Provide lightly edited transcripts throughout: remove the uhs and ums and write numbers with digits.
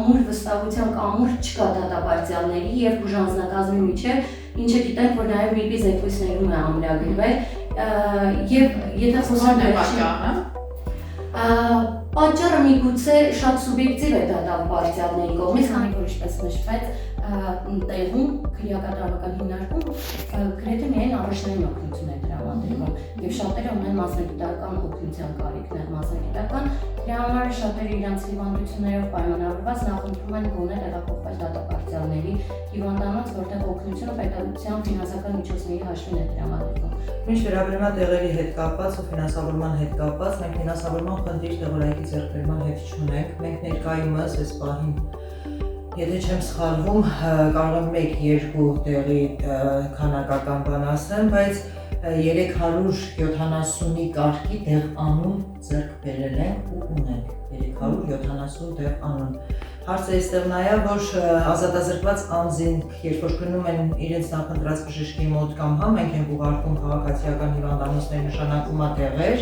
ամուր վստահության կամուր չկա դատապարտյալների եւ բուժանձնակազմի միջեւ, ինչը գիտենք, որ նաեւ MIP-ի զեկույցներում է ամրագրվել եւ եթե խոսանք պատճառը միգուցե շատ սուբյեկտիվ է դատապարտյալների կողմից, քանի որ ինչպես նշվեց, տեղում քրեակատարական հիմնարկում գրեթե միայն առաջնային օգնություն է տրամադրվում եւ շատերը ունեն մասնագիտական օգնության կարիքներ, մասնագիտական դրա համար շատերը իրենց հիվանդություններով պայմանավորված նախընտրում են գոնե տեղափոխվել դատապարտյալների հիվանդանոց, որտեղ օգնությունը պետության ֆինանսական միջոցների հաշվին է տրամադրվում։ Ինչ վերաբերում է տեղերի հետ կապված ու ֆինանսավորման հետ կապված, մենք ֆինանսավորման խնդիր տեղորայքի ձեռքբերման հետ չունենք, մենք ներկայումս այս պահին Եթե չեմ սխալվում, կարող եմ 1-2 տեղի քանակական բան ասեմ, բայց 370-ի կարգի տեղ անուն ձեռք բերել ենք ու ունենք 370 տեղ անուն։ Հարցը այստեղ նա է, որ ազատազրկված անձին, երբ որ գնում են իրենց նախընտրած բժշկի մոտ կամ մենք ենք ուղարկում քաղաքացիական հիվանդանոցների նշանակումա տեղեր,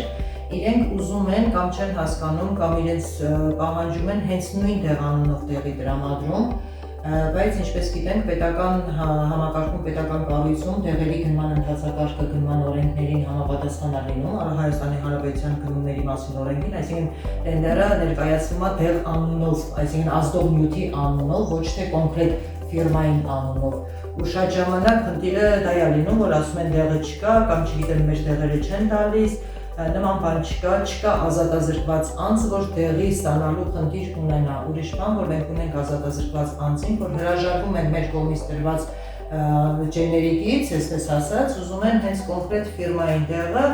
իրենք ուզում են կամ չեն հասկանում կամ իրենց պահանջում են հենց նույն տեղանունով տեղի տրամադրում, բայց ինչպես գիտենք, պետական համակարգում, պետական կառույցում տեղերի գնման ընթացակարգը գնման օրենքներին համապատասխան է լինում, Հայաստանի Հանրապետության գնումների մասին օրենքին, այսինքն տենդերը ներկայացվում է տեղ անունով, այսինքն ազդող նյութի անունով, ոչ թե կոնկրետ ֆիրմային անունով։ Ու շատ ժամանակ խնդիրը դա է լինում, որ ասում են տեղը չկա կամ չգիտեմ մեր տեղերը չեն տալիս, նման բան չկա ազատազրկված անձ, որ տեղի ստանալու խնդիր ունենա, ուրիշ բան, որ մենք ունենք ազատազրկված անձին, որ հրաժարվում են մեր կողմից տրված ջեներիկից, այսպես ասած, ուզում են հենց կոնկրետ ֆիրմային տեղը